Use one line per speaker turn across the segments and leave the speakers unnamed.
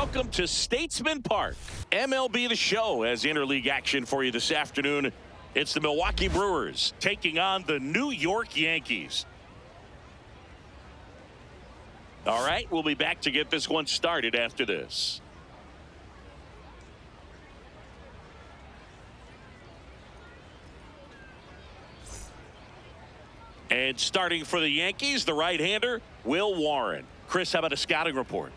Welcome to Statesman Park. MLB The Show has interleague action for you this afternoon. It's the Milwaukee Brewers taking on the New York Yankees. All right, we'll be back to get this one started after this. And starting for the Yankees, the right-hander, Will Warren. Chris, how about a scouting report?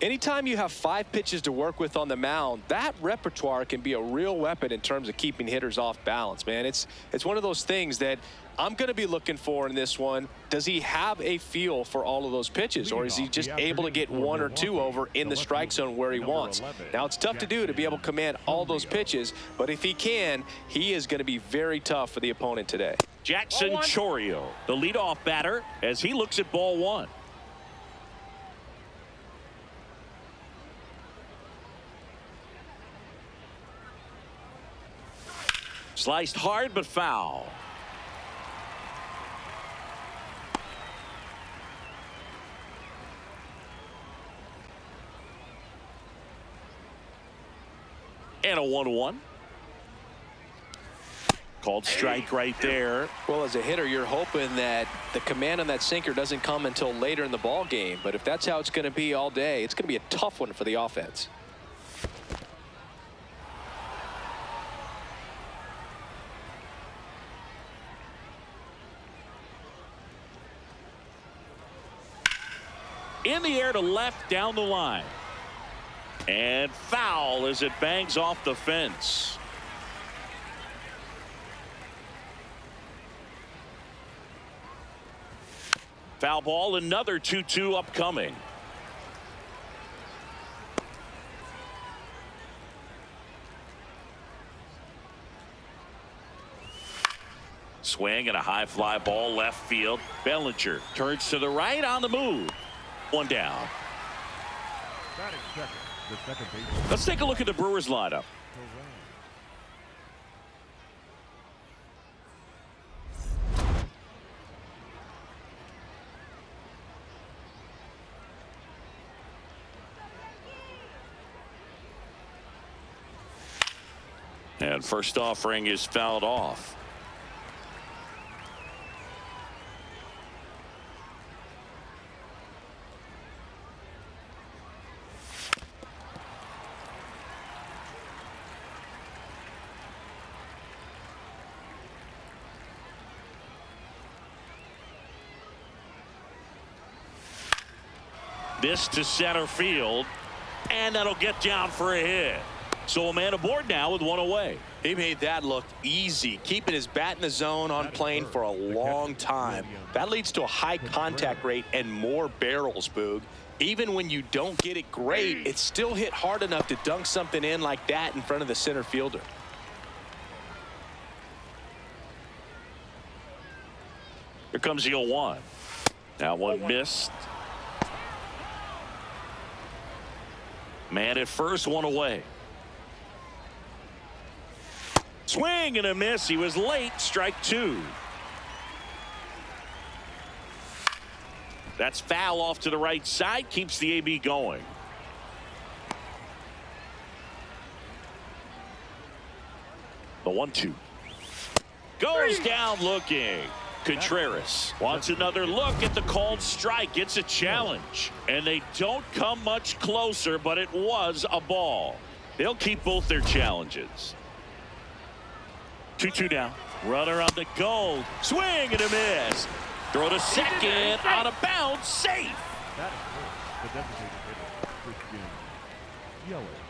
Anytime you have 5 pitches to work with on the mound, that repertoire can be a real weapon in terms of keeping hitters off balance, man. It's one of those things that I'm going to be looking for in this one. Does he have a feel for all of those pitches, or is he just able to get 1 or 2 over in the strike zone where he wants? Now, it's tough to do, to be able to command all those pitches, but if he can, he is going to be very tough for the opponent today.
Jackson Chourio, the leadoff batter, as he looks at ball 1. Sliced hard but foul. And a 1-1. Called strike right there.
Well, as a hitter, you're hoping that the command on that sinker doesn't come until later in the ball game. But if that's how it's going to be all day, it's going to be a tough one for the offense.
In the air to left, down the line. And foul as it bangs off the fence. Foul ball, another 2-2 upcoming. Swing and a high fly ball left field. Bellinger turns to the right on the move. 1 down. Let's take a look at the Brewers lineup. And first offering is fouled off. This to center field, and that'll get down for a hit. So a man aboard now with 1 away.
He made that look easy, keeping his bat in the zone on plane for a long time. That leads to a high contact rate and more barrels, Boog. Even when you don't get it great, it's still hit hard enough to dunk something in like that in front of the center fielder.
Here comes the 0-1. Now one missed. Man at first, 1 away. Swing and a miss. He was late. Strike 2. That's foul off to the right side. Keeps the AB going. The 1-2. Goes down looking. Contreras wants another look at the called strike. It's a challenge, and they don't come much closer, but it was a ball. They'll keep both their challenges. 2-2 down. Runner on the go. Swing and a miss. Throw to second on a bounce. Safe.
That is the designated hitter, Christian Yelich.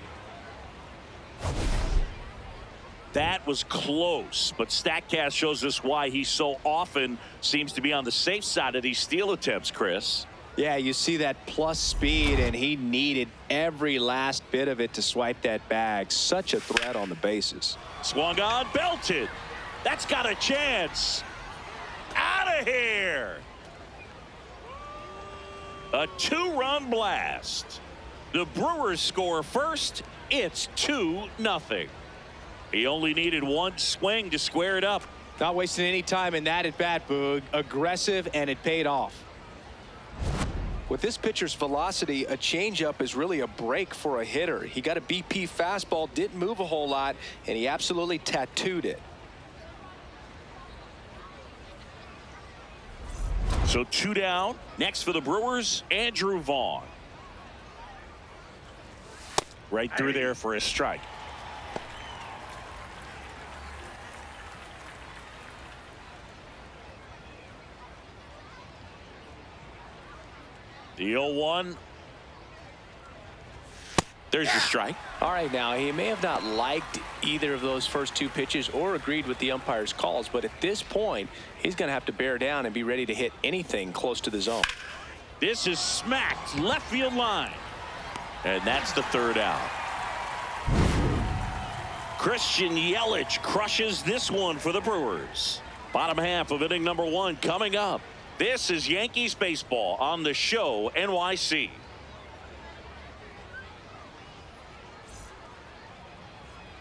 That was close, but StatCast shows us why he so often seems to be on the safe side of these steal attempts, Chris.
Yeah, you see that plus speed, and he needed every last bit of it to swipe that bag. Such a threat on the bases.
Swung on, belted. That's got a chance. Out of here. A 2-run blast. The Brewers score first. It's 2-0. He only needed 1 swing to square it up.
Not wasting any time in that at bat, Boog. Aggressive, and it paid off. With this pitcher's velocity, a changeup is really a break for a hitter. He got a BP fastball, didn't move a whole lot, and he absolutely tattooed it.
So 2 down. Next for the Brewers, Andrew Vaughn. Right through there for a strike. The 0-1. There's the strike.
All right, now he may have not liked either of those first 2 pitches or agreed with the umpire's calls, but at this point, he's going to have to bear down and be ready to hit anything close to the zone.
This is smacked left field line. And that's the 3rd out. Christian Yelich crushes this one for the Brewers. Bottom half of inning number 1 coming up. This is Yankees baseball on the show NYC.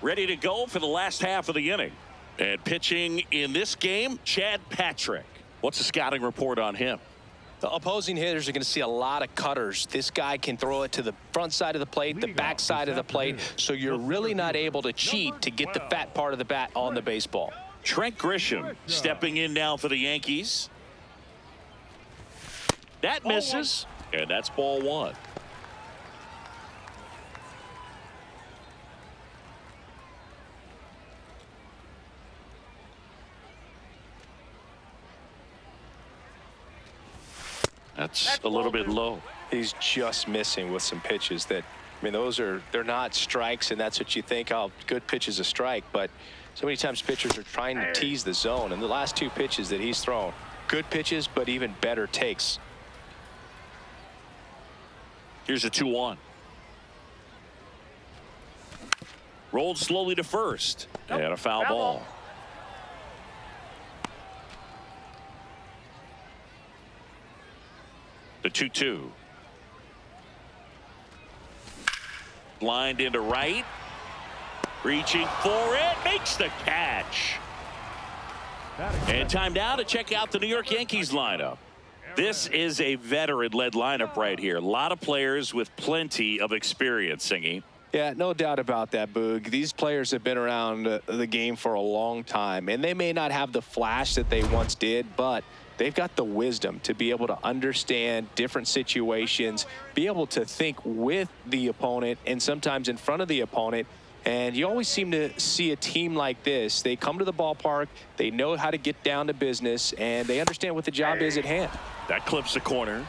Ready to go for the last half of the inning. And pitching in this game, Chad Patrick. What's the scouting report on him?
The opposing hitters are going to see a lot of cutters. This guy can throw it to the front side of the plate, the back side of the plate, so you're really not able to cheat to get the fat part of the bat on the baseball.
Trent Grisham stepping in now for the Yankees. That misses, and that's ball 1. That's a little bit low.
He's just missing with some pitches that, I mean, they're not strikes, and that's what you think, oh, good pitch is a strike, but so many times pitchers are trying to tease the zone, and the last 2 pitches that he's thrown, good pitches, but even better takes.
Here's a 2-1. Rolled slowly to first. And a foul ball. The 2-2. Lined into right. Reaching for it. Makes the catch. And time now to check out the New York Yankees lineup. This is a veteran-led lineup right here. A lot of players with plenty of experience, Singy.
Yeah, no doubt about that, Boog. These players have been around the game for a long time, and they may not have the flash that they once did, but they've got the wisdom to be able to understand different situations, be able to think with the opponent and sometimes in front of the opponent. And you always seem to see a team like this. They come to the ballpark, they know how to get down to business, and they understand what the job is at hand.
That clips the corner.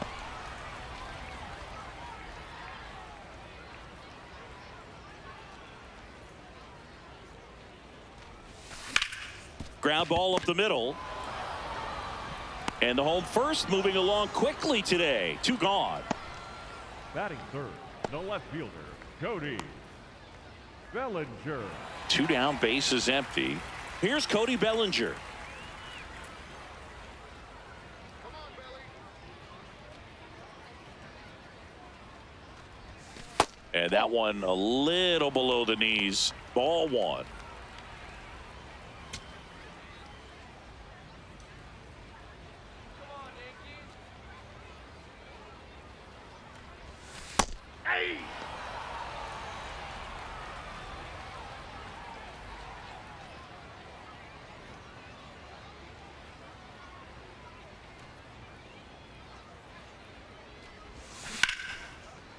Ground ball up the middle. And the home first moving along quickly today. 2 gone.
Batting 3rd, the left fielder, Cody Bellinger.
2 down, base is empty. Here's Cody Bellinger. And that one a little below the knees. Ball 1.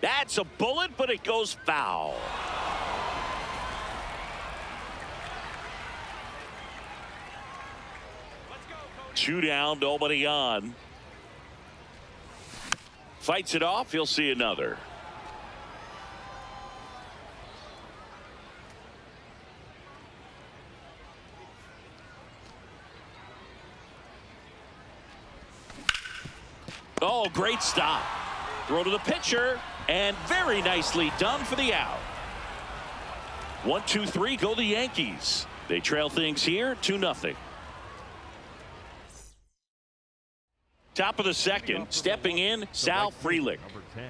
That's a bullet, but it goes foul. Two down, nobody on. Fights it off. He'll see another. Oh, great stop. Throw to the pitcher, and very nicely done for the out. 1-2-3, go the Yankees. They trail things here 2-0. Top of the second, stepping in, Sal Frelick.
Number 10,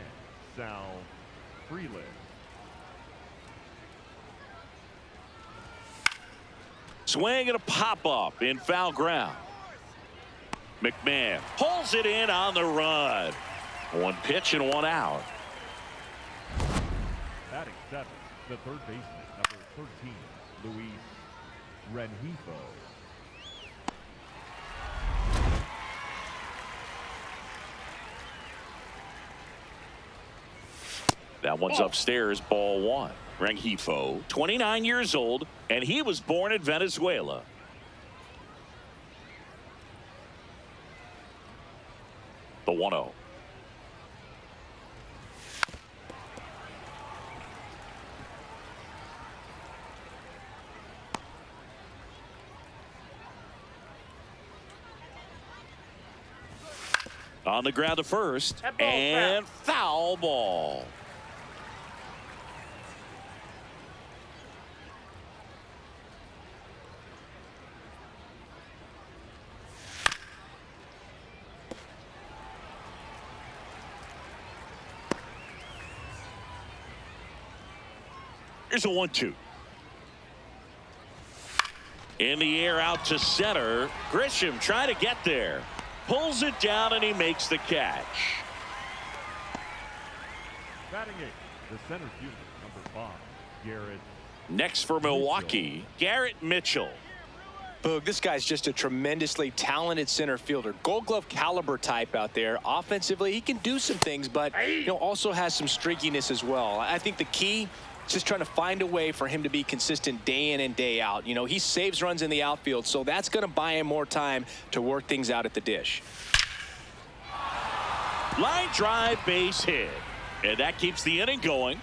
Sal Frelick.
Swing and a pop-up in foul ground. McMahon pulls it in on the run. One pitch and one out.
Batting seventh, the third baseman, number 13, Luis Rengifo.
That one's upstairs, ball one. Rengifo, 29 years old, and he was born in Venezuela. The 1-0. On the ground to first, and foul ball. Here's a 1-2. In the air out to center. Grisham trying to get there. Pulls it down and he makes the catch.
Batting eighth, the center fielder, number 5, Garrett.
Next for Milwaukee, Garrett Mitchell.
Boog, this guy's just a tremendously talented center fielder. Gold Glove caliber type out there. Offensively, he can do some things, but also has some streakiness as well. I think the key is just trying to find a way for him to be consistent day in and day out. He saves runs in the outfield, so that's going to buy him more time to work things out at the dish.
Line drive, base hit. And that keeps the inning going.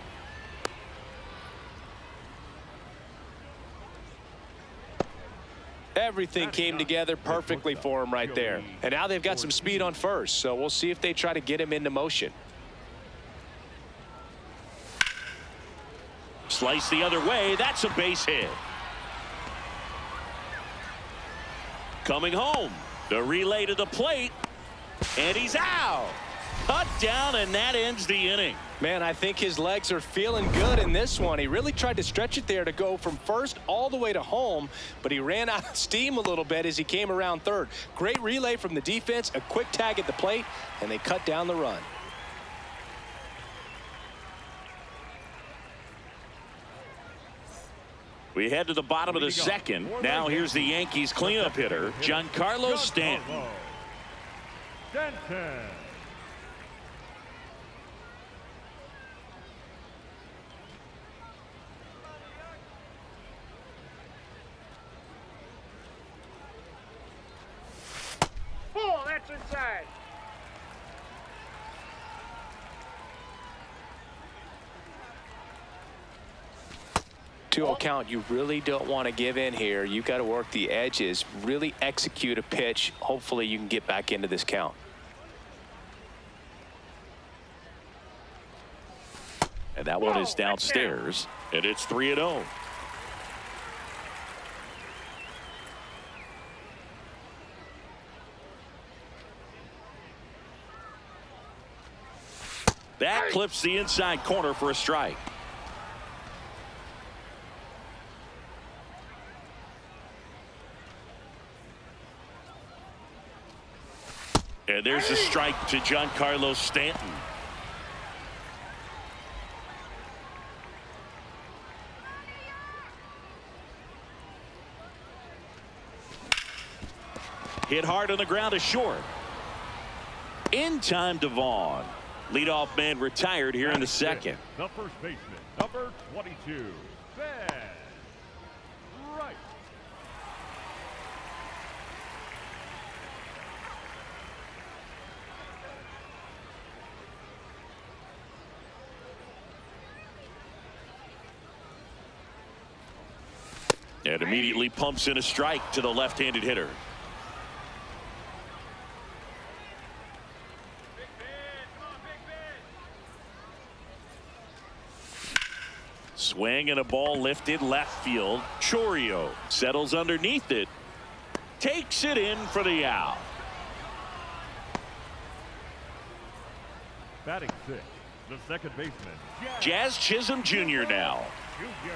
Everything came together perfectly for him right there. And now they've got some speed on first, so we'll see if they try to get him into motion.
Slice the other way. That's a base hit. Coming home. The relay to the plate. And he's out. Cut down, and that ends the inning.
Man, I think his legs are feeling good in this one. He really tried to stretch it there to go from first all the way to home, but he ran out of steam a little bit as he came around third. Great relay from the defense, a quick tag at the plate, and they cut down the run.
We head to the bottom of the second. Now here's the Yankees cleanup hitter, Giancarlo Stanton.
Ball, that's inside.
2-0 count. You really don't want to give in here. You've got to work the edges, really execute a pitch. Hopefully you can get back into this count.
And that one is downstairs, and it's 3-0. That clips the inside corner for a strike. And there's a strike to Giancarlo Stanton. Hit hard on the ground to short. In time to Vaughn. Leadoff man retired here in the second.
The first baseman, number 22, Ben Wright.
And immediately pumps in a strike to the left-handed hitter. Swing and a ball lifted left field. Chorio settles underneath it. Takes it in for the out.
Batting sixth, the second baseman,
Jazz Chisholm Jr. now.
Jr.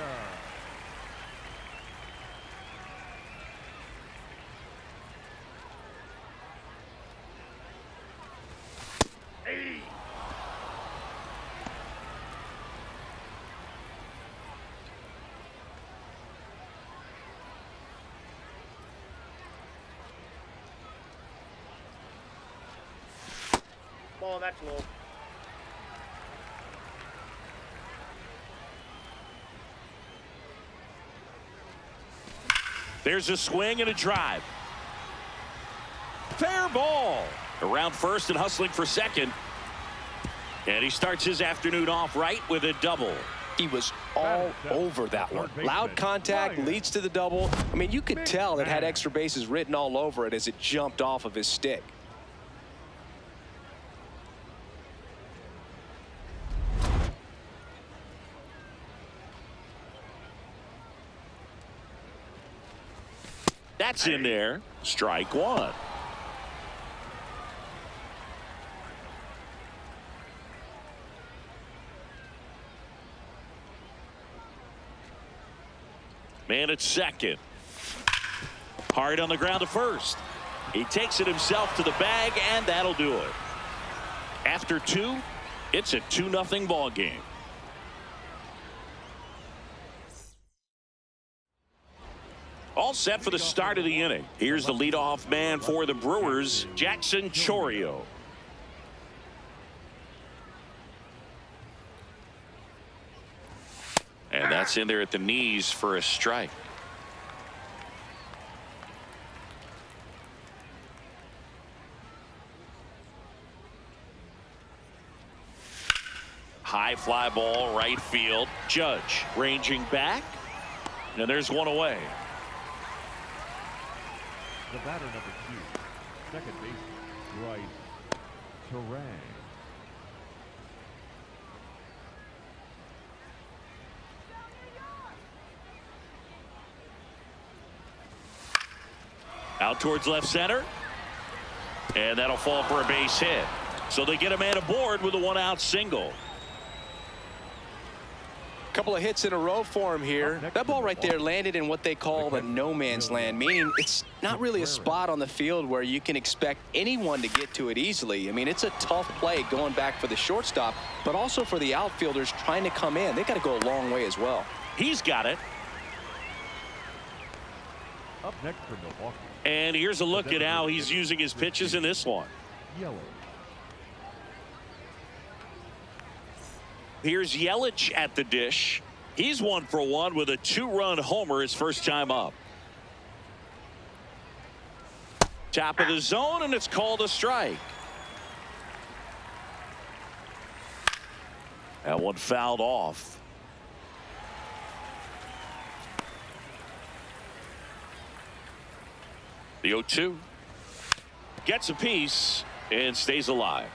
Oh, that's low.
There's a swing and a drive. Fair ball. Around first and hustling for second. And he starts his afternoon off right with a double.
He was all over that one. Loud contact leads to the double. I mean, you could tell it had extra bases written all over it as it jumped off of his stick.
That's in there. Strike one. Man at second. Hard on the ground to first. He takes it himself to the bag, and that'll do it. After two, it's a 2-0 ball game. All set for the start of the inning. Here's the leadoff man for the Brewers, Jackson Chourio. And that's in there at the knees for a strike. High fly ball, right field. Judge ranging back. And there's one away.
The batter number 2, second baseman, Bryce Terang.
Out towards left center. And that'll fall for a base hit. So they get a man aboard with a 1-out single.
Couple of hits in a row for him here. That ball right there landed in what they call the no man's land, meaning it's not really a spot on the field where you can expect anyone to get to it easily. I mean, it's a tough play going back for the shortstop, but also for the outfielders trying to come in. They got to go a long way as well.
He's got it.
Up next for Milwaukee.
And here's a look at how he's using his pitches in this one.
Yellow.
Here's Yelich at the dish. He's 1 for 1 with a 2-run homer his first time up. Top of the zone, and it's called a strike. That one fouled off. The 0-2 gets a piece and stays alive.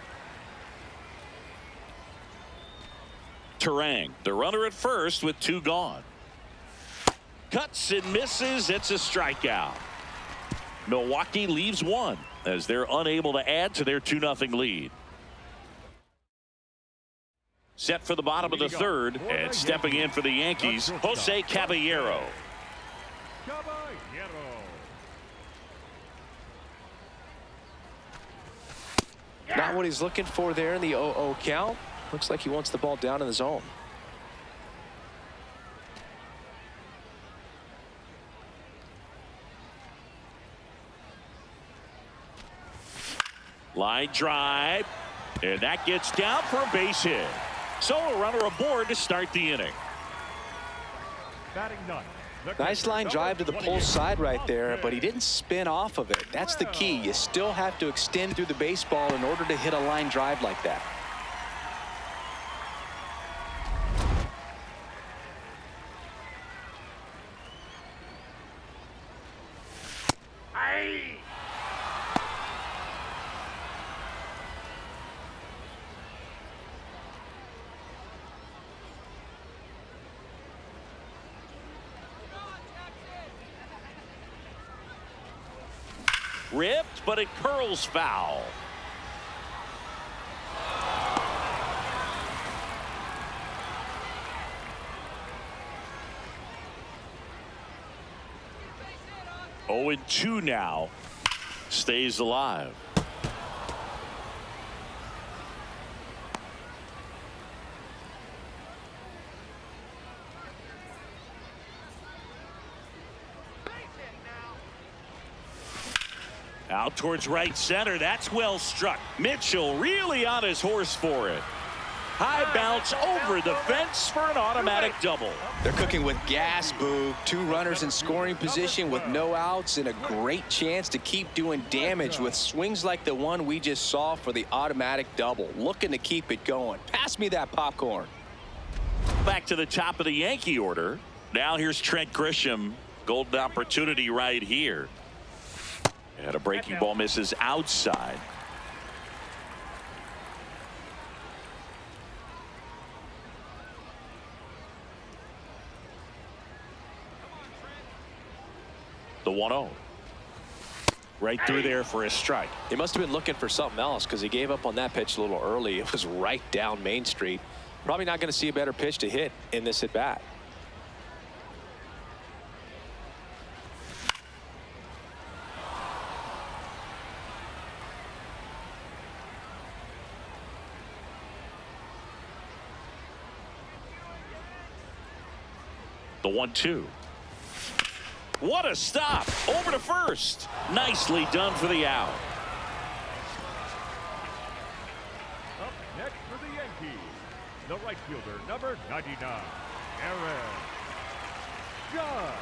Terang, the runner at first with 2 gone. Cuts and misses. It's a strikeout. Milwaukee leaves 1 as they're unable to add to their 2-0 lead. Set for the bottom of the third, and stepping in for the Yankees, Jose Caballero.
Not what he's looking for there in the 0-0 count. Looks like he wants the ball down in the zone.
Line drive, and that gets down for a base hit. So a runner aboard to start the inning.
Batting ninth.
Nice line drive to the pull side right there, but he didn't spin off of it. That's the key. You still have to extend through the baseball in order to hit a line drive like that.
Ripped, but it curls foul. Oh, and 2 now. Stays alive. Out towards right center. That's well struck. Mitchell really on his horse for it. High bounce over the fence for an automatic double.
They're cooking with gas, Boo. 2 runners in scoring position with no outs and a great chance to keep doing damage with swings like the one we just saw for the automatic double. Looking to keep it going. Pass me that popcorn.
Back to the top of the Yankee order. Now here's Trent Grisham. Golden opportunity right here. And a breaking ball misses outside. The 1-0. Right through there for a strike.
He must have been looking for something else because he gave up on that pitch a little early. It was right down Main Street. Probably not going to see a better pitch to hit in this at bat.
The 1-2. What a stop. Over to first. Nicely done for the out.
Up next for the Yankees, the right fielder, number 99, Aaron Judge.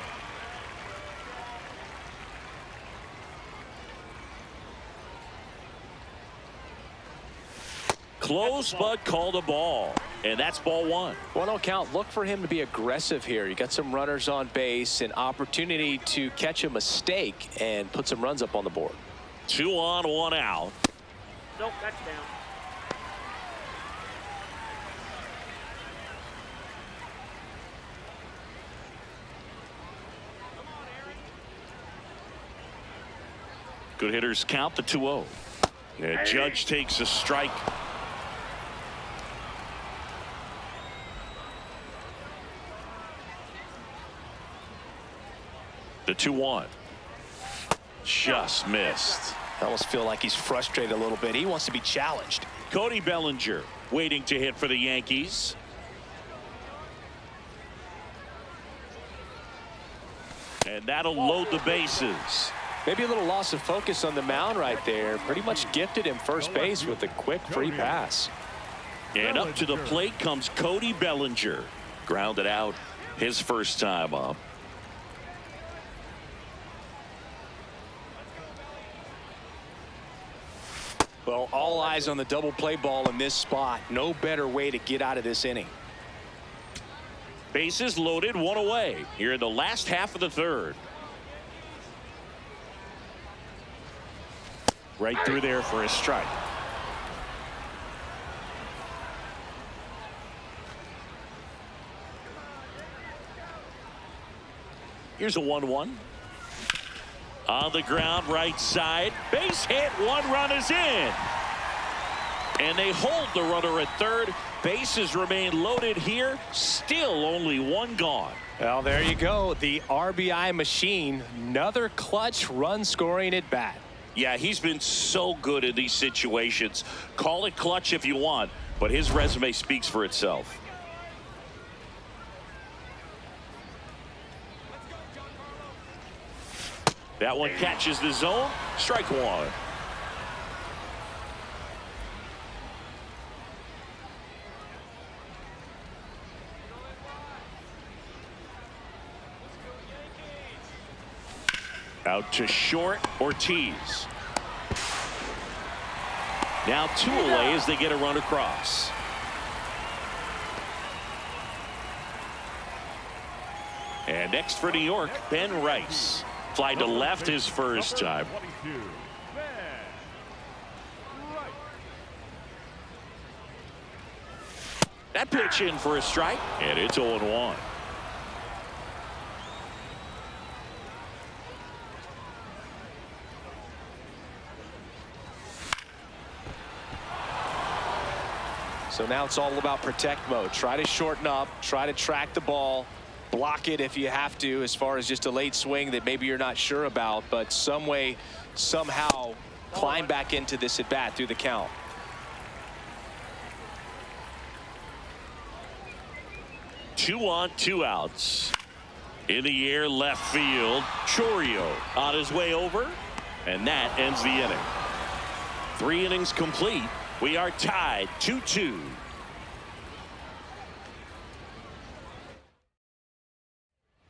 Close but called a ball. And that's ball 1.
1-0 count. Look for him to be aggressive here. You got some runners on base, an opportunity to catch a mistake and put some runs up on the board.
2 on, 1 out.
Nope, that's down.
Good hitters count the 2-0. And Judge takes a strike. The 2-1. Just missed.
I almost feel like he's frustrated a little bit. He wants to be challenged.
Cody Bellinger waiting to hit for the Yankees. And that'll load the bases.
Maybe a little loss of focus on the mound right there. Pretty much gifted him first base with a quick free pass.
And up to the plate comes Cody Bellinger. Grounded out his first time up.
Well, all eyes on the double play ball in this spot. No better way to get out of this inning.
Bases loaded, 1 away here in the last half of the 3rd. Right through there for a strike. Here's a 1-1. On the ground, right side. Base hit. 1 run is in. And they hold the runner at 3rd. Bases remain loaded here. Still only 1 gone.
Well, there you go. The RBI machine. Another clutch run scoring at bat.
Yeah, he's been so good in these situations. Call it clutch if you want, but his resume speaks for itself. That one catches the zone. Strike 1. Out to short, Ortiz. Now 2 away as they get a run across. And next for New York, Ben Rice. Fly to left his first time. That pitch in for a strike, and it's 0-1.
So now it's all about protect mode. Try to shorten up, try to track the ball, block it if you have to, as far as just a late swing that maybe you're not sure about, but some way, somehow climb back into this at bat through the count.
Two on, 2 outs. In the air, left field. Chourio on his way over. And that ends the inning. 3 innings complete. We are tied 2-2.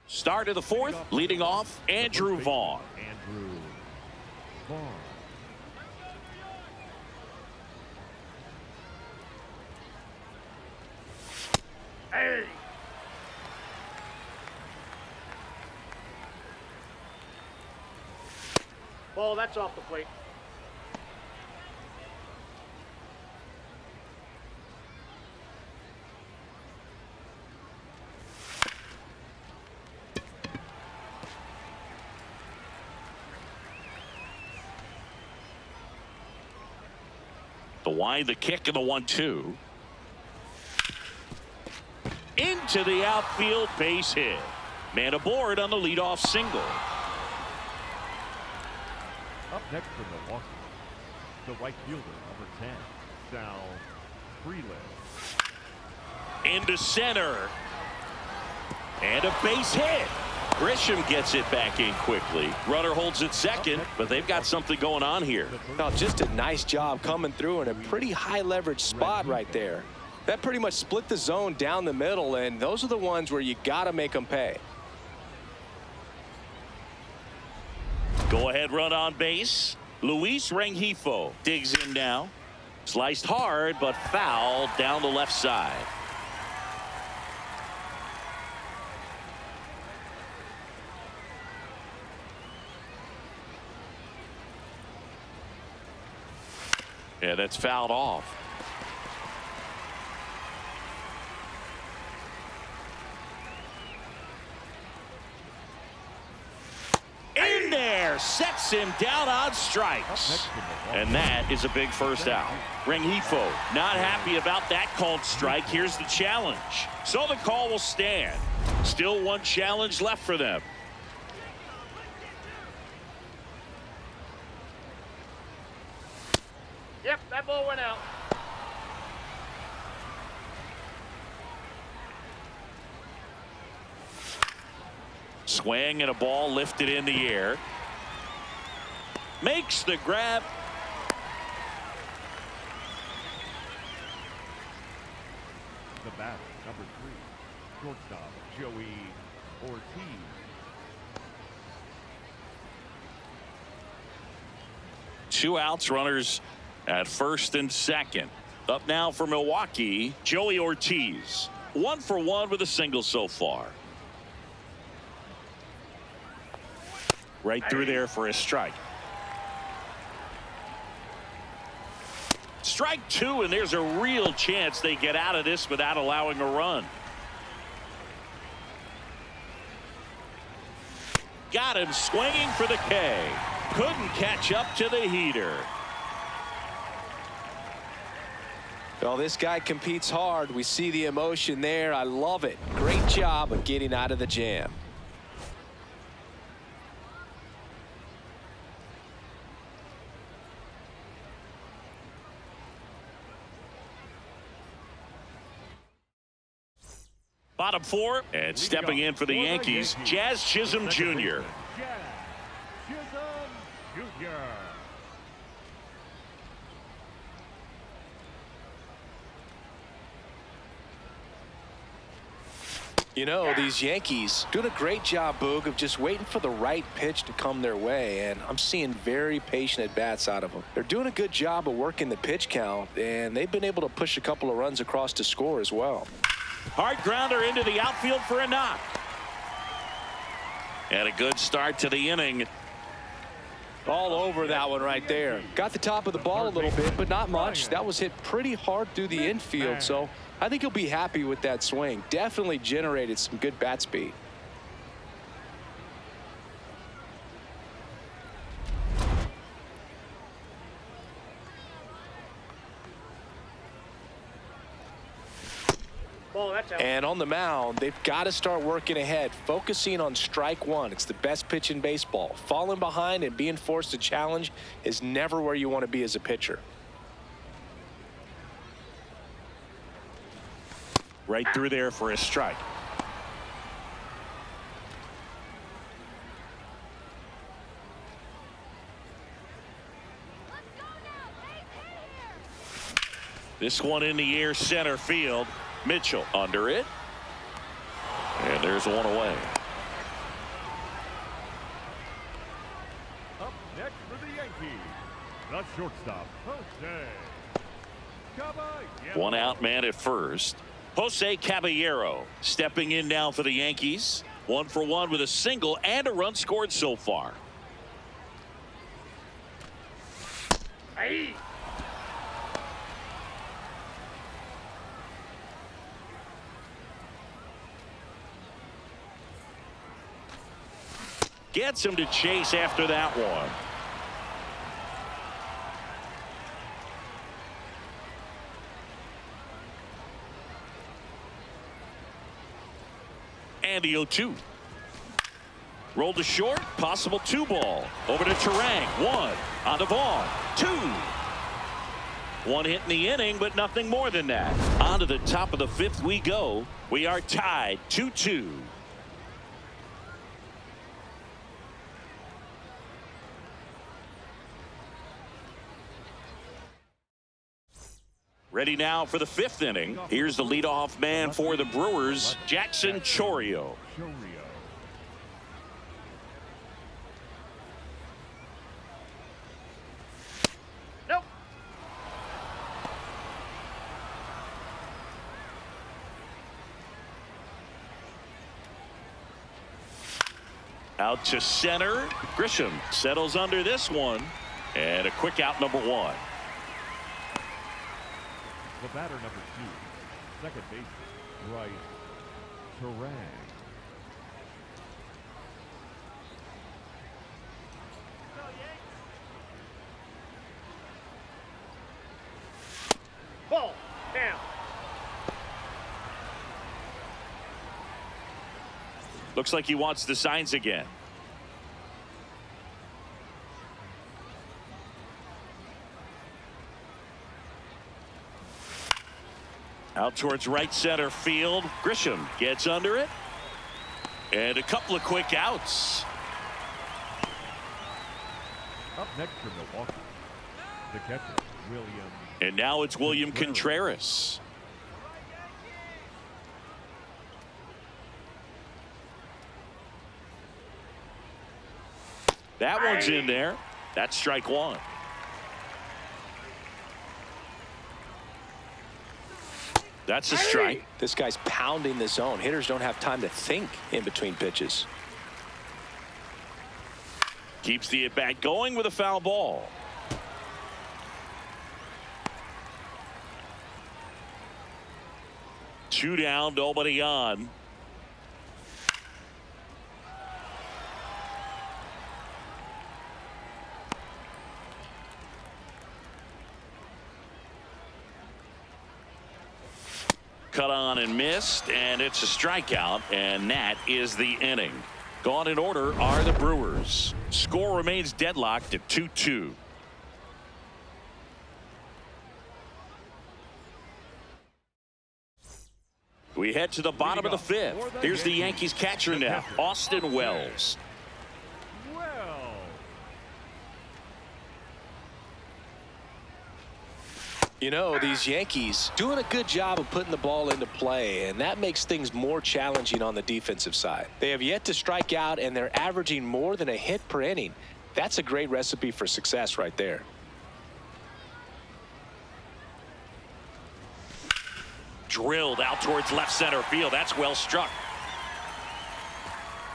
Start of the 4th, leading off, Andrew Vaughn.
Andrew Vaughn.
Hey! Ball, that's off the plate.
The wind, the kick, and the 1-2. Into the outfield, base hit. Man aboard on the leadoff single.
Up next for Milwaukee, the right fielder, number 10, Sal Freeland.
Into center. And a base hit. Grisham gets it back in quickly. Runner holds it second, but they've got something going on here.
Now, just a nice job coming through in a pretty high leverage spot right there. That pretty much split the zone down the middle, and those are the ones where you got to make them pay.
Go ahead run on base. Luis Rengifo digs in now. Sliced hard, but foul down the left side. Yeah, that's fouled off. In there, sets him down on strikes. And that is a big first out. Rengifo not happy about that called strike. Here's the challenge. So the call will stand. Still one challenge left for them.
Yep, that ball went out.
Swing and a ball lifted in the air. Makes the grab.
The batter, number 3, shortstop, Joey Ortiz.
Two outs, runners at first and second. Up now for Milwaukee, Joey Ortiz. 1 for 1 with a single so far. Right through there for a strike. Strike 2, and there's a real chance they get out of this without allowing a run. Got him swinging for the K. Couldn't catch up to the heater.
Well, this guy competes hard. We see the emotion there. I love it. Great job of getting out of the jam.
Bottom 4, and stepping in for the Yankees, Jazz Chisholm Jr.
Jazz Chisholm Jr.
You know, these Yankees doing a great job, Boog, of just waiting for the right pitch to come their way, and I'm seeing very patient at-bats out of them. They're doing a good job of working the pitch count, and they've been able to push a couple of runs across to score as well.
Hard grounder into the outfield for a knock. And a good start to the inning.
All over that one right there. Got the top of the ball a little bit, but not much. That was hit pretty hard through the infield, so I think he'll be happy with that swing. Definitely generated some good bat speed.
Ball, that's out.
And on the mound, they've got to start working ahead, focusing on strike 1. It's the best pitch in baseball. Falling behind and being forced to challenge is never where you want to be as a pitcher.
Right through there for a strike. This one in the air, center field. Mitchell under it. And there's one away.
Up next for the Yankees, the shortstop, Jose Caballero.
One out man at first. Jose Caballero stepping in now for the Yankees. 1 for 1 with a single and a run scored so far.
Hey.
Gets him to chase after that one. And the 0-2. Rolled to short. Possible 2 ball. Over to Terang. 1. On to Vaughn. 2. 1 hit in the inning, but nothing more than that. On to the top of the 5th we go. We are tied 2-2. Ready now for the 5th inning. Here's the leadoff man for the Brewers, Jackson Chourio.
Nope.
Out to center. Grisham settles under this one. And a quick out, number 1.
The batter, number 2, second baseman, Bryce Terang.
Ball. Down.
Looks like he wants the signs again. Out towards right center field. Grisham gets under it. And a couple of quick outs.
Up next for Milwaukee, the catcher, William.
And now it's William Contreras. That one's in there. That's strike 1. That's a strike.
This guy's pounding the zone. Hitters don't have time to think in between pitches.
Keeps the at bat going with a foul ball. Two down, nobody on. Cut on and missed, and it's a strikeout, and that is the inning. Gone in order are the Brewers. Score remains deadlocked at 2-2. We head to the bottom of the 5th. Here's the Yankees catcher now, Austin Wells.
You know, these Yankees doing a good job of putting the ball into play, and that makes things more challenging on the defensive side. They have yet to strike out, and they're averaging more than a hit per inning. That's a great recipe for success right there.
Drilled out towards left center field. That's well struck.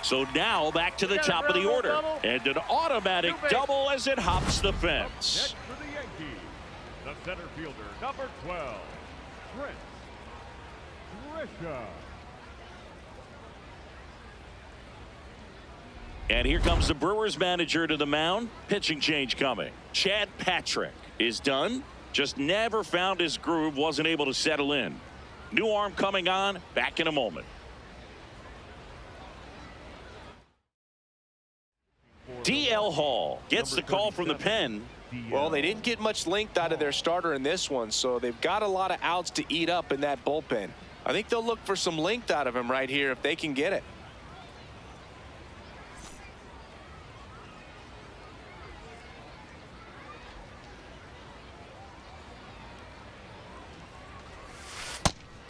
So now back to the top of the order. And an automatic double as it hops the fence.
Next for the Yankees, the center fielder, number 12, Trent Grisham.
And here comes the Brewers manager to the mound. Pitching change coming. Chad Patrick is done. Just never found his groove. Wasn't able to settle in. New arm coming on. Back in a moment. DL Hall gets the call from the pen.
Well, they didn't get much length out of their starter in this one, so they've got a lot of outs to eat up in that bullpen. I think they'll look for some length out of him right here if they can get it.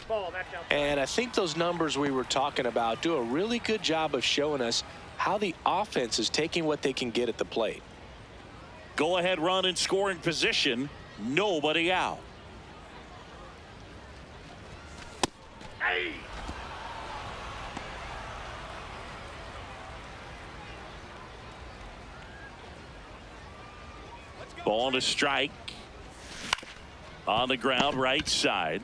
Ball, that's outside.
And I think those numbers we were talking about do a really good job of showing us how the offense is taking what they can get at the plate.
Go ahead run in scoring position. Nobody out.
Hey!
Ball to strike. On the ground, right side.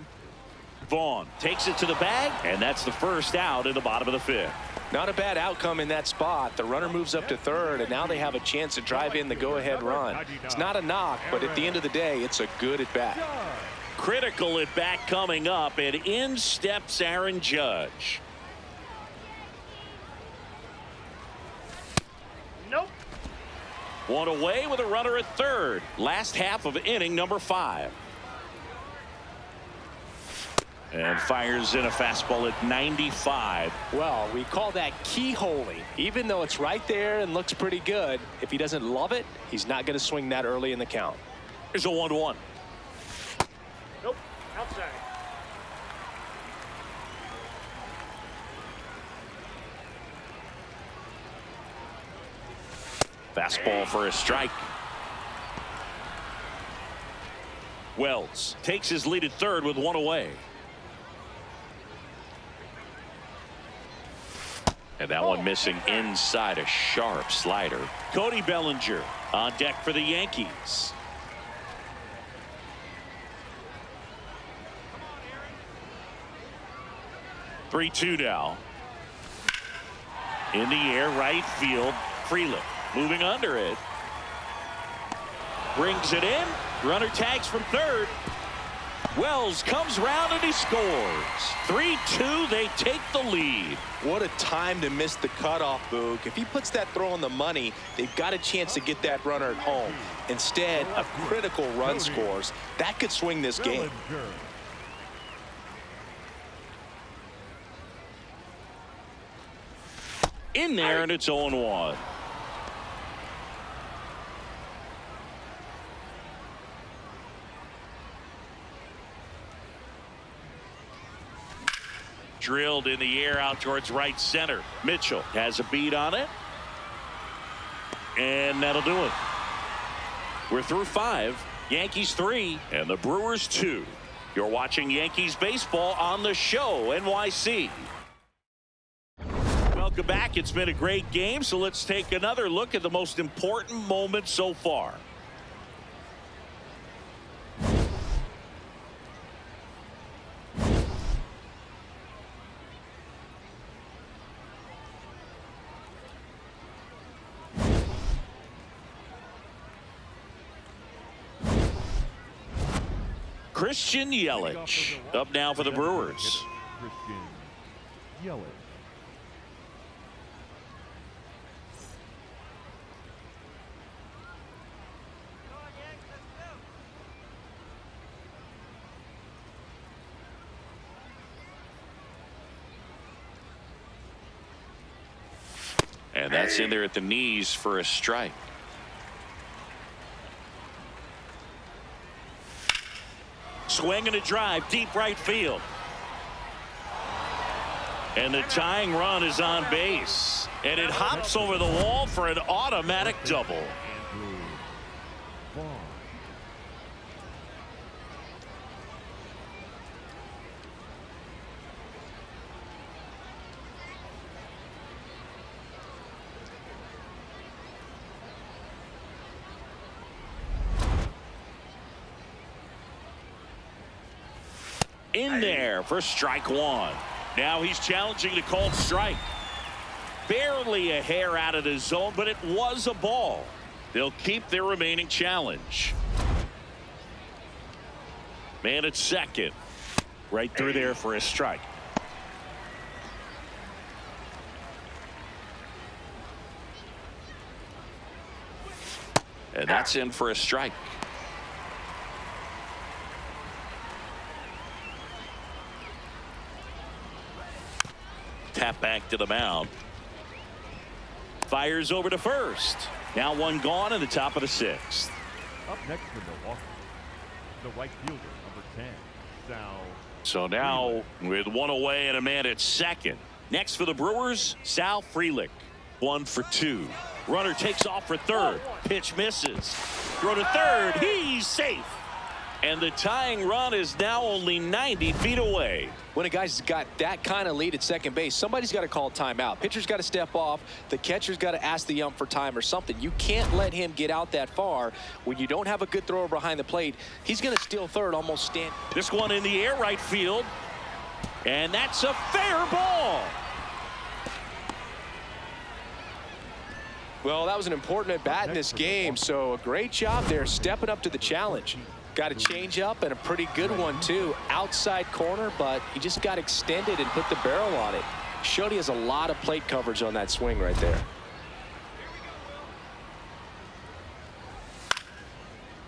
Vaughn takes it to the bag, and that's the first out in the bottom of the fifth.
Not a bad outcome in that spot. The runner moves up to third, and now they have a chance to drive in the go-ahead run. It's not a knock, but at the end of the day, it's a good at-bat.
Critical at-bat coming up, and in steps Aaron Judge.
Nope.
One away with a runner at third. Last half of inning number 5. And fires in a fastball at 95.
Well, we call that keyholing. Even though it's right there and looks pretty good, if he doesn't love it, he's not going to swing that early in the count.
Here's a 1-1.
Nope. Outside.
Fastball for a strike. Wells takes his lead at third with one away. And that one missing inside, a sharp slider. Cody Bellinger on deck for the Yankees. Three-two now. In the air, right field. Freeland moving under it. Brings it in. Runner tags from third. Wells comes round and he scores. 3-2, they take the lead.
What a time to miss the cutoff, Boog. If he puts that throw on the money, they've got a chance to get that runner at home. Instead, a critical run scores. That could swing this game.
In there, and it's 0-1. Drilled in the air out towards right center. Mitchell has a beat on it. And that'll do it. We're through 5. Yankees 3 and the Brewers 2. You're watching Yankees baseball on the show NYC. Welcome back. It's been a great game, so let's take another look at the most important moment so far. Christian Yelich up now for the Brewers.
Christian Yelich.
And that's in there at the knees for a strike. Swing and a drive, deep right field. And the tying run is on base. And it hops over the wall for an automatic double.
Andrew Vaughn.
In there for strike one. Now he's challenging the called strike. Barely a hair out of the zone, but it was a ball. They'll keep their remaining challenge. Man at second. Right through there for a strike. And that's in for a strike. Tap back to the mound. Fires over to first. Now one gone in the top of the 6th.
Up next for Milwaukee, the right fielder, number 10, Sal
So now with one away and a man at second. Next for the Brewers, Sal Frelick. 1 for 2. Runner takes off for third. Pitch misses. Throw to third. He's safe. And the tying run is now only 90 feet away.
When a guy's got that kind of lead at second base, somebody's got to call timeout. Pitcher's got to step off. The catcher's got to ask the ump for time or something. You can't let him get out that far. When you don't have a good thrower behind the plate, he's going to steal third, almost stand.
This one in the air, right field. And that's a fair ball.
Well, that was an important at bat in this game, so a great job there stepping up to the challenge. Got a change up and a pretty good one too. Outside corner, but he just got extended and put the barrel on it. Showed he has a lot of plate coverage on that swing right there.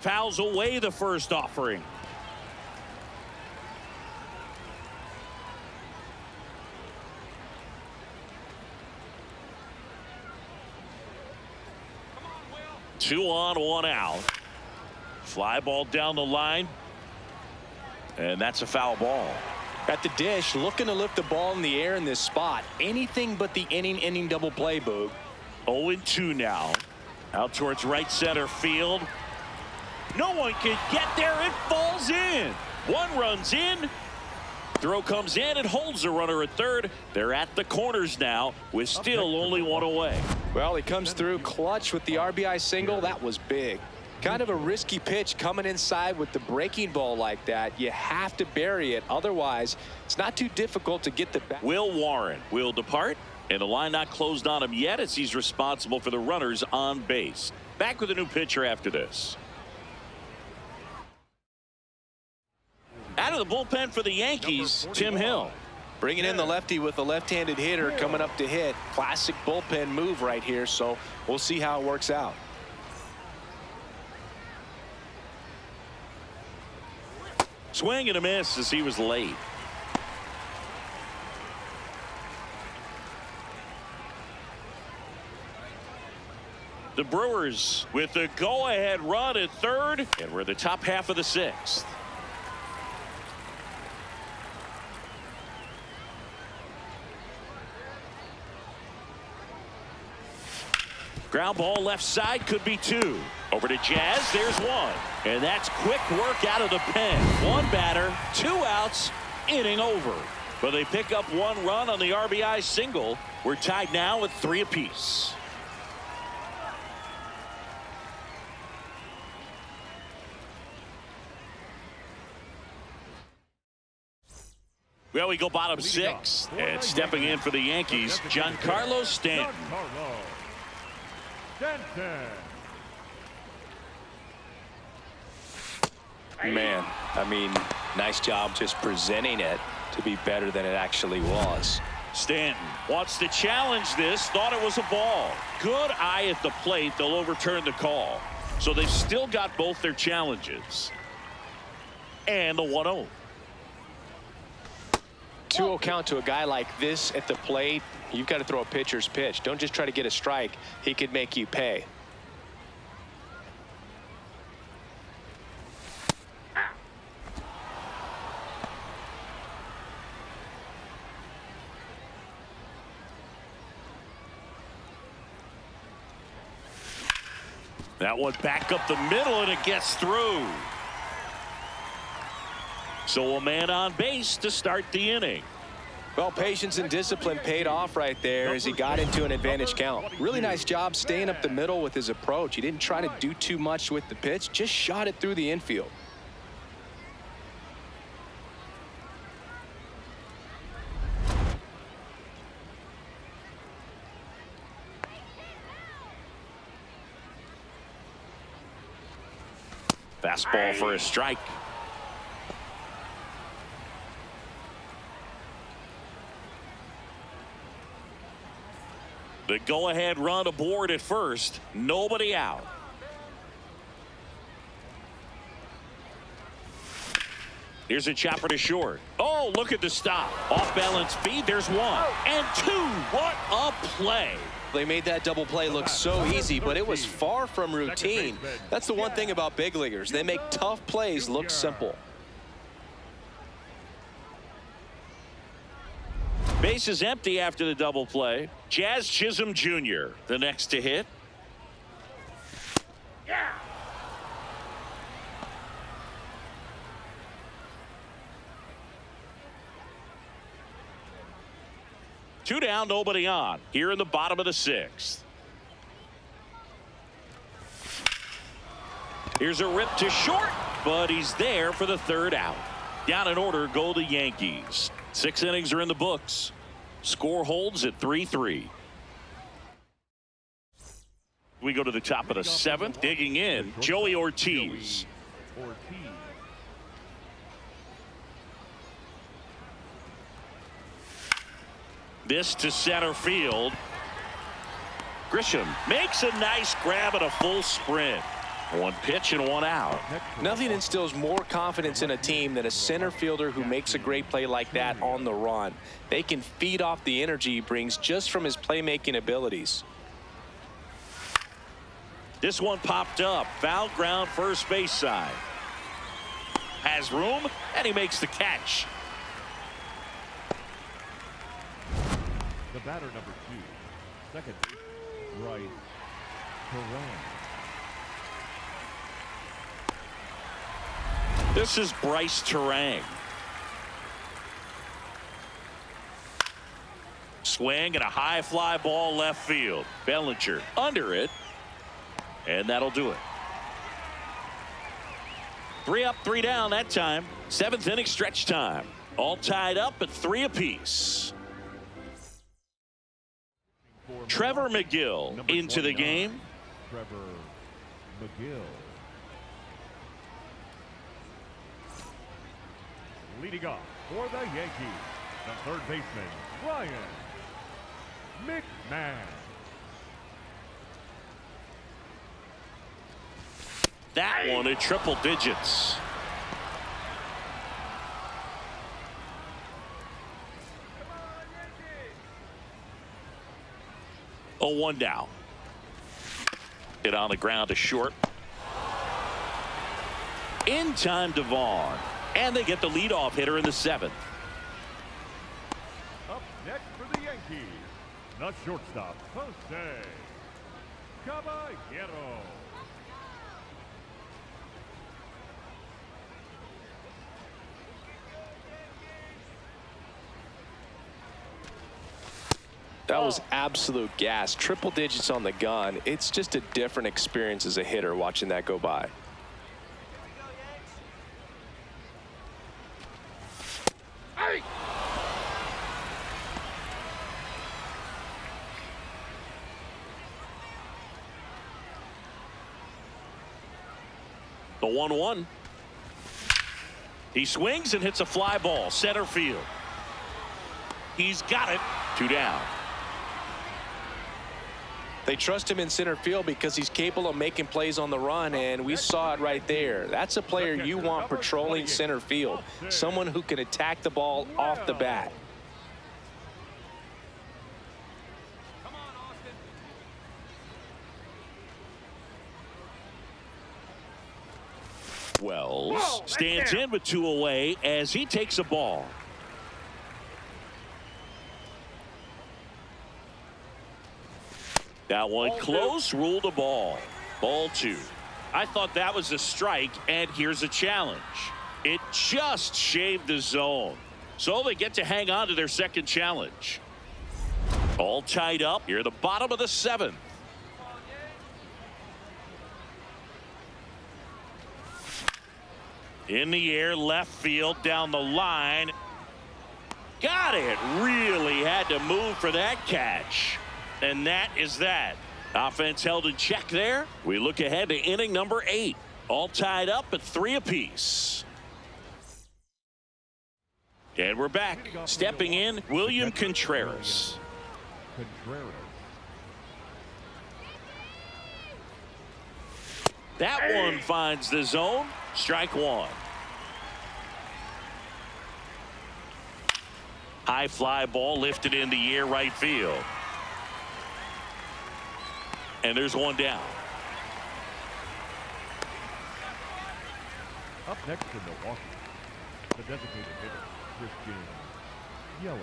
Fouls away the first offering. Two on, one out. Fly ball down the line. And that's a foul ball.
At the dish, looking to lift the ball in the air in this spot. Anything but the inning double play, Boog.
0-2 now. Out towards right center field. No one can get there. It falls in. One runs in. Throw comes in and holds the runner at third. They're at the corners now with still only one away.
Well, he comes through clutch with the RBI single. That was big. Kind of a risky pitch coming inside with the breaking ball like that. You have to bury it. Otherwise, it's not too difficult to get the back.
Will Warren will depart, and the line not closed on him yet as he's responsible for the runners on base. Back with a new pitcher after this. Out of the bullpen for the Yankees, Tim Hill.
Bringing in the lefty with a left-handed hitter coming up to hit. Classic bullpen move right here, so we'll see how it works out.
Swing and a miss as he was late. The Brewers with the go-ahead run at third, and we're in the top half of the sixth. Ground ball left side, could be two. Over to Jazz, there's one. And that's quick work out of the pen. One batter, 2 outs, inning over. But they pick up 1 run on the RBI single. We're tied now at 3 apiece. Well, we go bottom 6. And stepping in for the Yankees, Giancarlo Stanton.
Man, I mean, nice job just presenting it to be better than it actually was.
Stanton wants to challenge this, thought it was a ball. Good eye at the plate. They'll overturn the call. So they've still got both their challenges. And the 1-0.
2-0 count to a guy like this at the plate. You've got to throw a pitcher's pitch. Don't just try to get a strike. He could make you pay.
That one back up the middle, and it gets through. So a man on base to start the inning.
Well, patience and discipline paid off right there as he got into an advantage count. Really nice job staying up the middle with his approach. He didn't try to do too much with the pitch, just shot it through the infield.
Fastball for a strike. The go-ahead run aboard at first. Nobody out. Here's a chopper to short. Oh, look at the stop. Off-balance feed. There's 1 and 2. What a play.
They made that double play look so easy, but it was far from routine. That's the one thing about big leaguers. They make tough plays look simple.
Base is empty after the double play. Jazz Chisholm Jr. the next to hit.
Yeah.
Two down, nobody on. Here in the bottom of the sixth. Here's a rip to short, but he's there for the third out. Down in order go the Yankees. 6 innings are in the books. Score holds at 3-3. We go to the top of the seventh. Digging in, Joey Ortiz. This to center field. Grisham makes a nice grab and a full sprint. One pitch and one out.
Nothing instills more confidence in a team than a center fielder who makes a great play like that on the run. They can feed off the energy he brings just from his playmaking abilities.
This one popped up. Foul ground, first base side. Has room, and he makes the catch.
The batter, number 2, second base, right, Terang.
This is Bryce Terang. Swing and a high fly ball left field. Bellinger under it, and that'll do it. 3 up, 3 down that time. 7th inning stretch time. All tied up at 3 apiece. Trevor McGill into the game.
Trevor McGill. Leading off for the Yankees, the third baseman, Ryan McMahon.
That one at triple digits. Oh, 1 down. Hit on the ground to short. In time to Vaughn. And they get the leadoff hitter in the 7th.
Up next for the Yankees, the shortstop, Jose Caballero.
That was absolute gas. Triple digits on the gun. It's just a different experience as a hitter watching that go by.
The 1-1. He swings and hits a fly ball center field. He's got it. 2 down.
They trust him in center field because he's capable of making plays on the run, and we saw it right there. That's a player you want patrolling center field, someone who can attack the ball off the bat.
Wells stands in with 2 away as he takes a ball. That one close, ruled a ball. Ball 2. I thought that was a strike, and here's a challenge. It just shaved the zone. So they get to hang on to their second challenge. All tied up here at the bottom of the 7th. In the air, left field, down the line. Got it. Really had to move for that catch. And that is that. Offense held in check there. We look ahead to inning number 8. All tied up at 3 apiece. And we're back. Stepping in, William Contreras. That one finds the zone. Strike 1. High fly ball lifted in the air, right field. And there's 1 down.
Up next for Milwaukee, the designated hitter, Christian Yelich.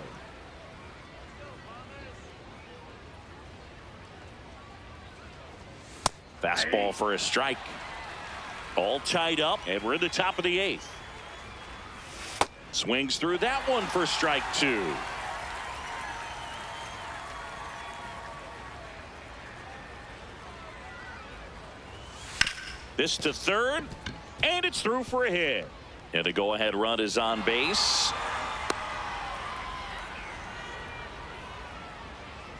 Fastball for a strike. All tied up, and we're in the top of the 8th. Swings through that one for strike 2. This to third, and it's through for a hit. And the go-ahead run is on base.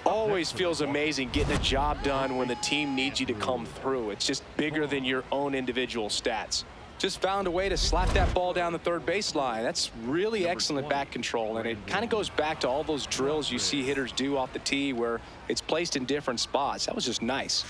Always feels amazing getting a job done when the team needs you to come through. It's just bigger than your own individual stats. Just found a way to slap that ball down the third baseline. That's really excellent bat control, and it kind of goes back to all those drills you see hitters do off the tee where it's placed in different spots. That was just nice.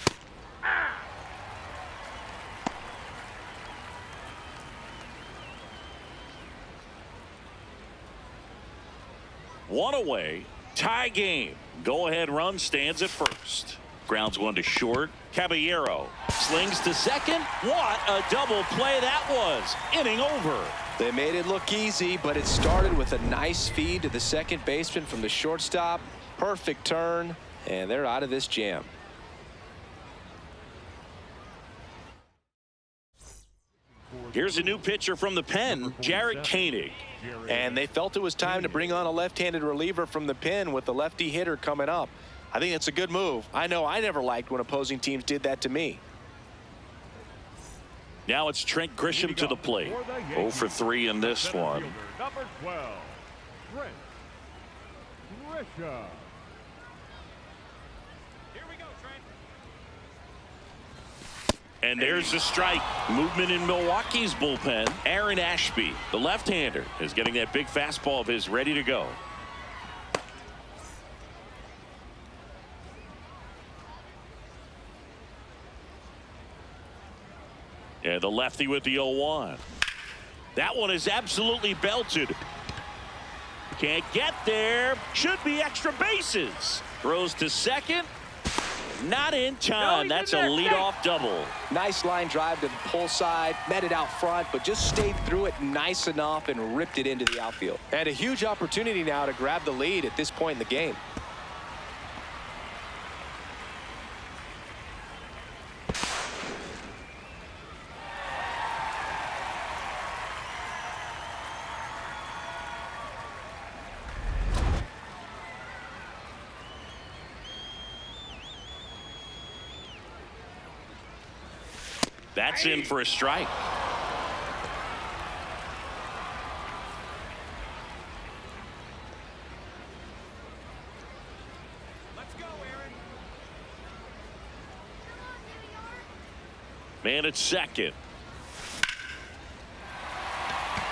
One away, tie game. Go-ahead run stands at first. Grounds one to short. Caballero slings to second. What a double play that was. Inning over.
They made it look easy, but it started with a nice feed to the second baseman from the shortstop. Perfect turn, and they're out of this jam.
Here's a new pitcher from the pen, Jarrett Koenig.
And they felt it was time to bring on a left-handed reliever from the pen with the lefty hitter coming up. I think it's a good move. I know I never liked when opposing teams did that to me.
Now it's Trent Grisham to the plate. 0 for 3 in this one.
Number 12, Trent Grisham.
And there's a strike. Movement in Milwaukee's bullpen. Aaron Ashby, the left-hander, is getting that big fastball of his ready to go. And the lefty with the 0-1. That one is absolutely belted. Can't get there. Should be extra bases. Throws to second. Not in time. That's a leadoff double.
Nice line drive to the pull side, met it out front, but just stayed through it nice enough and ripped it into the outfield. And a huge opportunity now to grab the lead at this point in the game.
That's in for a strike.
Let's go, Aaron.
Man at second.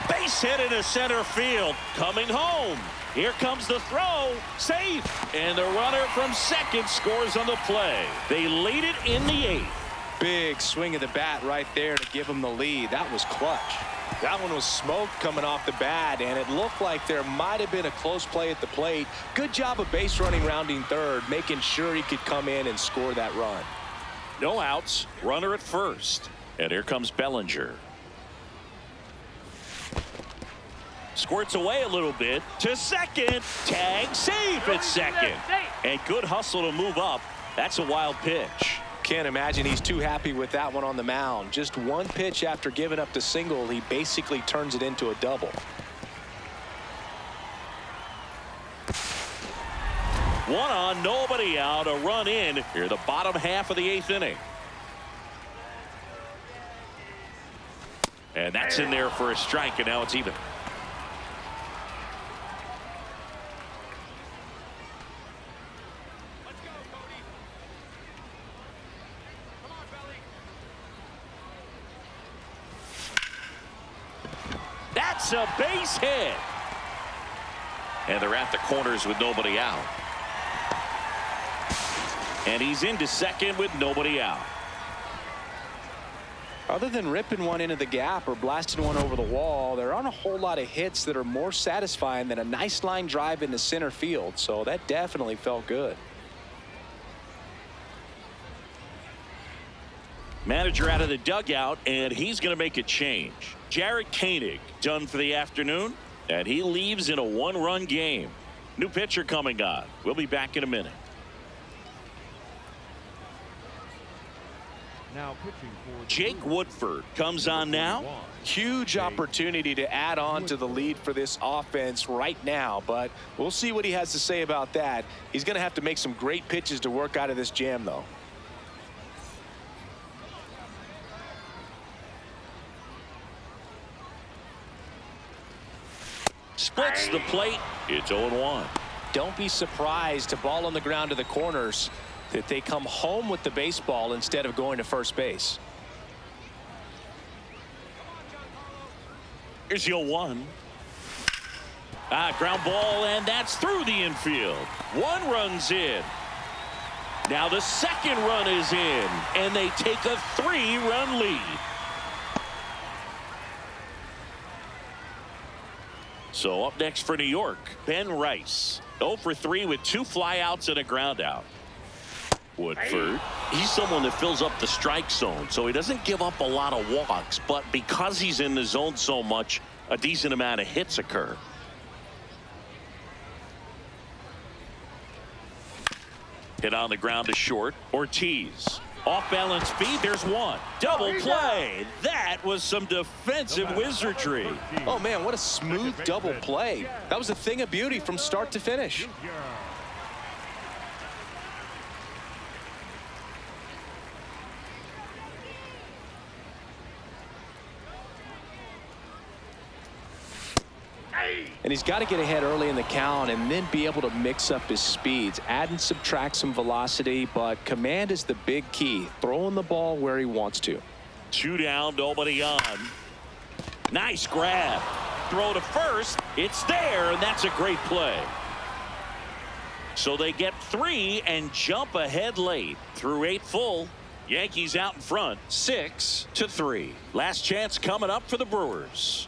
Base hit into center field. Coming home. Here comes the throw. Safe. And the runner from second scores on the play. They lead it in the 8th.
Big swing of the bat right there to give him the lead. That was clutch. That one was smoke coming off the bat, and it looked like there might have been a close play at the plate. Good job of base running rounding third, making sure he could come in and score that run.
No outs. Runner at first. And here comes Bellinger. Squirts away a little bit to second. Tag safe at second. And good hustle to move up. That's a wild pitch.
Can't imagine he's too happy with that one on the mound. Just one pitch after giving up the single, he basically turns it into a double.
One on, nobody out, a run in here the bottom half of the 8th inning. And that's in there for a strike, and now it's even. That's a base hit. And they're at the corners with nobody out. And he's into second with nobody out.
Other than ripping one into the gap or blasting one over the wall, there aren't a whole lot of hits that are more satisfying than a nice line drive into center field. So that definitely felt good.
Manager out of the dugout, and he's going to make a change. Jarrett Koenig done for the afternoon, and he leaves in a 1-run game. New pitcher coming on. We'll be back in a minute.
Now pitching for the
Jake
Brewers,
Woodford comes on now.
Huge opportunity to add on to the lead for this offense right now, but we'll see what he has to say about that. He's going to have to make some great pitches to work out of this jam, though.
Splits the plate. It's 0-1.
Don't be surprised to ball on the ground to the corners that they come home with the baseball instead of going to first base.
Here's the 0-1. Ground ball, and that's through the infield. One run's in. Now the second run is in, and they take a 3-run lead. So up next for New York, Ben Rice. 0 for 3 with 2 flyouts and a ground out. Woodford, he's someone that fills up the strike zone, so he doesn't give up a lot of walks, but because he's in the zone so much, a decent amount of hits occur. Hit on the ground to short. Ortiz. Off balance speed. There's one. Double play. That was some defensive wizardry.
Oh, man, what a smooth double play. That was a thing of beauty from start to finish. And he's got to get ahead early in the count and then be able to mix up his speeds, add and subtract some velocity, but command is the big key, throwing the ball where he wants to.
2 down, nobody on. Nice grab. Throw to first. It's there, and that's a great play. So they get 3 and jump ahead late. Through 8 full. Yankees out in front, 6-3. Last chance coming up for the Brewers.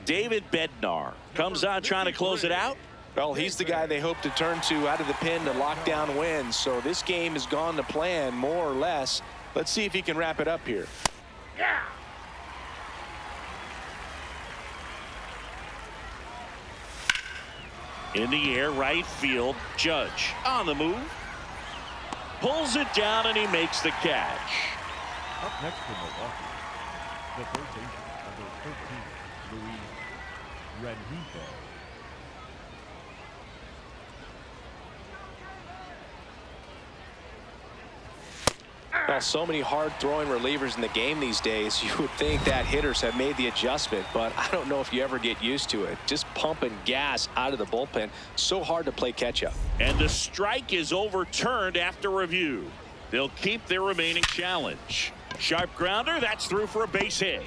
David Bednar comes on trying to close it out.
Well, he's the guy they hope to turn to out of the pen to lock down wins. So this game has gone to plan more or less. Let's see if he can wrap it up here.
Yeah.
In the air, right field. Judge on the move. Pulls it down, and he makes the catch.
Up next for Milwaukee, the third baseman, number 13, Luis Renjico.
Well, so many hard-throwing relievers in the game these days. You would think that hitters have made the adjustment, but I don't know if you ever get used to it. Just pumping gas out of the bullpen. So hard to play catch-up.
And the strike is overturned after review. They'll keep their remaining challenge. Sharp grounder. That's through for a base hit.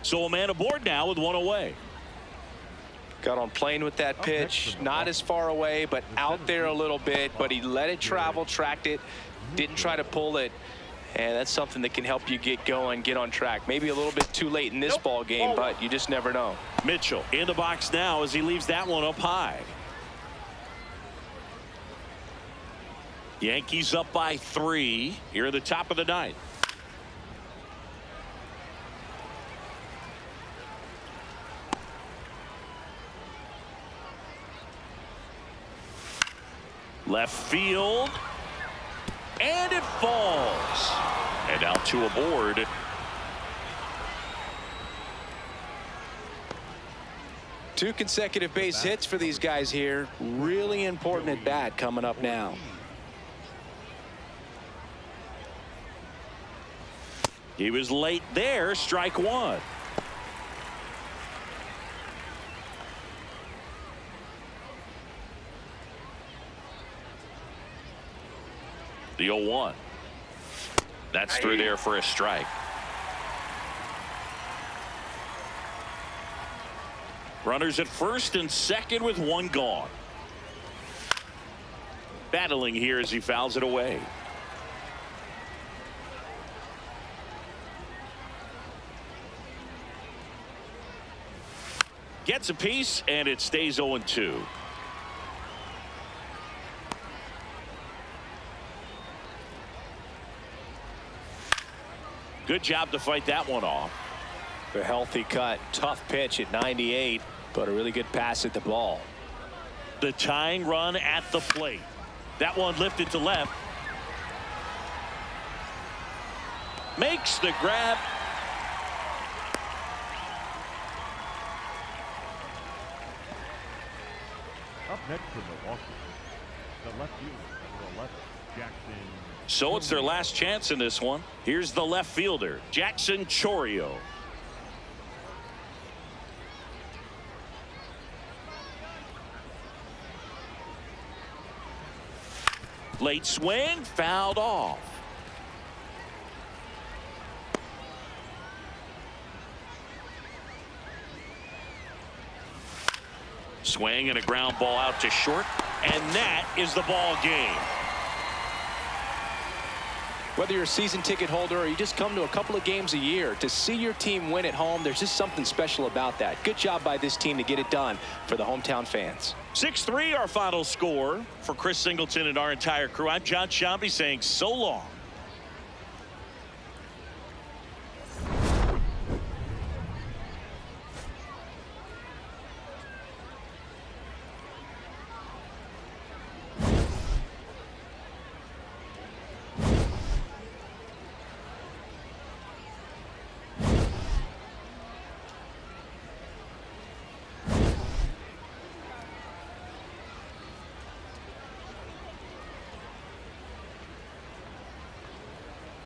So a man aboard now with 1 away.
Got on plane with that pitch. Not as far away, but out there a little bit. But he let it travel, tracked it. Didn't try to pull it, and that's something that can help you get going, get on track. Maybe a little bit too late in this ball game, but you just never know.
Mitchell in the box now as he leaves that one up high. Yankees up by 3 here at the top of the 9th. Left field. And it falls. And now 2 aboard.
Two consecutive base hits for these guys here. Really important at bat coming up now.
He was late there. Strike 1. The 0-1. That's through there for a strike. Runners at first and second with 1 gone. Battling here as he fouls it away. Gets a piece, and it stays 0-2. Good job to fight that one off.
A healthy cut. Tough pitch at 98, but a really good pass at the ball.
The tying run at the plate. That one lifted to left. Makes the grab.
Up next for Milwaukee, the left fielder, number 11, Jackson.
So it's their last chance in this one. Here's the left fielder, Jackson Chorio. Late swing, fouled off. Swing and a ground ball out to short, and that is the ball game.
Whether you're a season ticket holder or you just come to a couple of games a year, to see your team win at home, there's just something special about that. Good job by this team to get it done for the hometown fans.
6-3 our final score. For Chris Singleton and our entire crew, I'm John Shambi saying so long.